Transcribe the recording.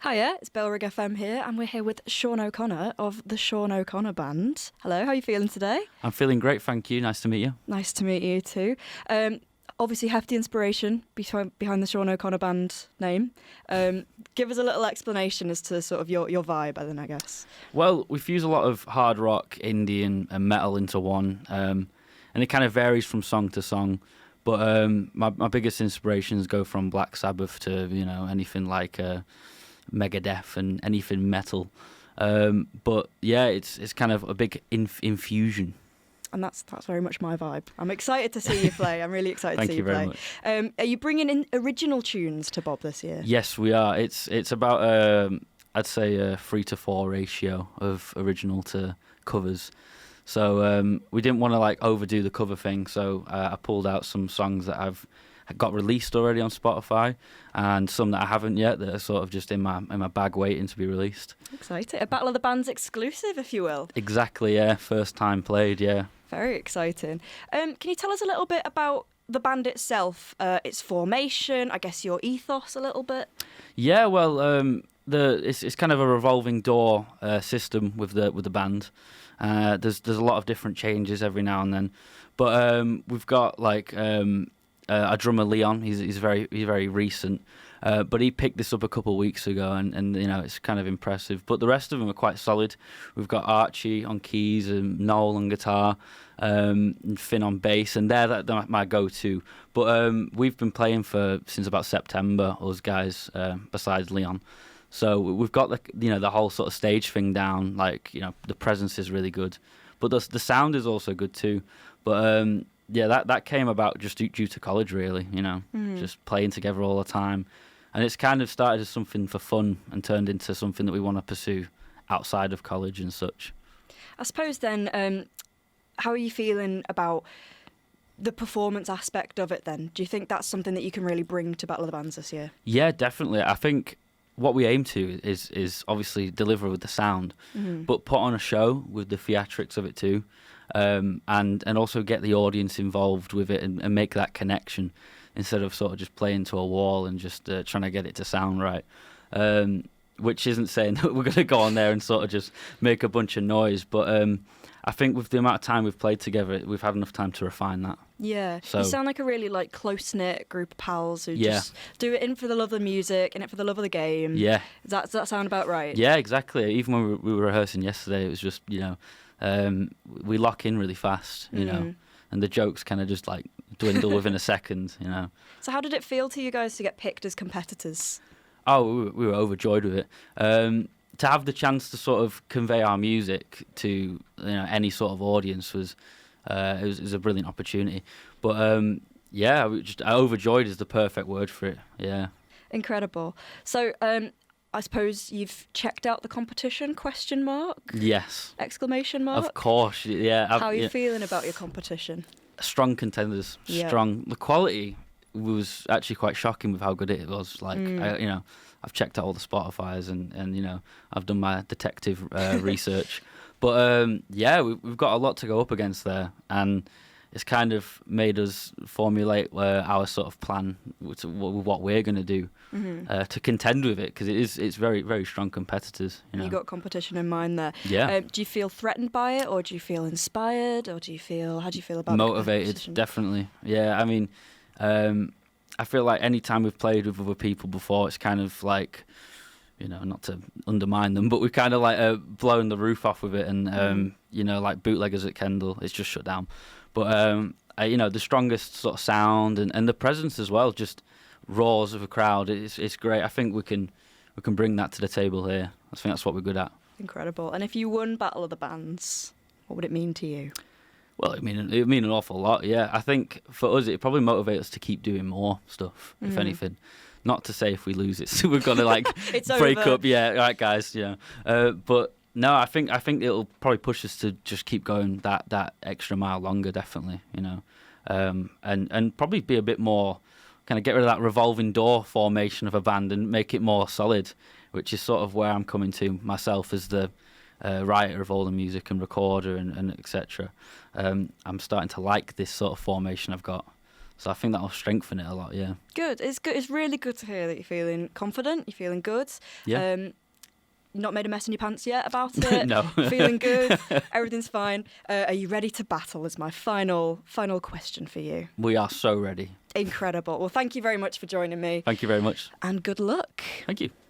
Hiya, it's Bellrig FM here, and we're here with Sean O'Connor of the Sean O'Connor Band. Hello, how are you feeling today? I'm feeling great, thank you. Nice to meet you. Nice to meet you too. Obviously, hefty inspiration behind the Sean O'Connor Band name. Give us a little explanation as to sort of your vibe, then, I guess. Well, we fuse a lot of hard rock, indie, and metal into one, and it kind of varies from song to song. But my biggest inspirations go from Black Sabbath to anything like Megadeth and anything metal. But yeah, it's kind of a big infusion. And that's very much my vibe. I'm excited to see you play. I'm really excited to see you play. Thank you very much. Are you bringing in original tunes to Bob this year? Yes, we are. It's about I'd say a 3-to-4 ratio of original to covers. So we didn't want to overdo the cover thing. So I pulled out some songs that I've got released already on Spotify, and some that I haven't yet that are sort of just in my bag waiting to be released. Exciting. A Battle of the Bands exclusive, if you will. Exactly, yeah. First time played, yeah. Very exciting. Can you tell us a little bit about the band itself, its formation, I guess your ethos a little bit? Yeah, well, it's kind of a revolving door system with the band. There's a lot of different changes every now and then, but we've got our drummer Leon. He's very recent, but he picked this up a couple of weeks ago, and it's kind of impressive. But the rest of them are quite solid. We've got Archie on keys and Noel on guitar, and Finn on bass, and they're my go-to. But we've been playing since about September, us guys, besides Leon. So we've got the whole sort of stage thing down. The presence is really good, but the sound is also good too. But yeah, that came about just due to college, really, just playing together all the time. And it's kind of started as something for fun and turned into something that we want to pursue outside of college and such. I suppose then, how are you feeling about the performance aspect of it then? Do you think that's something that you can really bring to Battle of the Bands this year? Yeah, definitely. I think what we aim to is obviously deliver with the sound, but put on a show with the theatrics of it too. And also get the audience involved with it and make that connection instead of sort of just playing to a wall and just trying to get it to sound right. Which isn't saying that we're going to go on there and sort of just make a bunch of noise, but I think with the amount of time we've played together, we've had enough time to refine that. Yeah, so, you sound like a really close-knit group of pals who just do it in for the love of the music, in it for the love of the game. Yeah. Does that sound about right? Yeah, exactly. Even when we were rehearsing yesterday, it was just, we lock in really fast, and the jokes kind of just dwindle within a second, So how did it feel to you guys to get picked as competitors? Oh, we were overjoyed with it. To have the chance to sort of convey our music to any sort of audience was a brilliant opportunity. But yeah, overjoyed is the perfect word for it. Yeah. Incredible. So I suppose you've checked out the competition? ? Yes. ! Of course, yeah. How are you feeling about your competition? Strong contenders. Yeah. Strong. The quality was actually quite shocking with how good it was. I've checked out all the Spotifys and I've done my detective research. But yeah, we've got a lot to go up against there, and it's kind of made us formulate our sort of plan with what we're going to do to contend with it, because it's very, very strong competitors. You got competition in mind there. Yeah. Do you feel threatened by it, or do you feel inspired, or how do you feel about motivated? Definitely. Yeah, I mean, I feel like any time we've played with other people before, it's kind of like, not to undermine them, but we've kind of blown the roof off with it, and like Bootleggers at Kendal, it's just shut down. But the strongest sort of sound and the presence as well, just roars of a crowd. It's great. I think we can bring that to the table here. I think that's what we're good at. Incredible. And if you won Battle of the Bands, what would it mean to you? Well, it mean an awful lot. Yeah, I think for us, it probably motivates us to keep doing more stuff. If anything, not to say if we lose it, so we've got to break over. up. Yeah, all right, guys. Yeah, but no, I think it'll probably push us to just keep going that extra mile longer. Definitely, and probably be a bit more, kind of get rid of that revolving door formation of a band and make it more solid, which is sort of where I'm coming to myself as the writer of all the music and recorder and etc. I'm starting to like this sort of formation I've got. So I think that'll strengthen it a lot. Yeah. Good. It's good. It's really good to hear that you're feeling confident. You're feeling good. Yeah. Not made a mess in your pants yet about it. No. Feeling good. Everything's fine. Are you ready to battle? Is my final question for you. We are so ready. Incredible. Well, thank you very much for joining me. Thank you very much. And good luck. Thank you.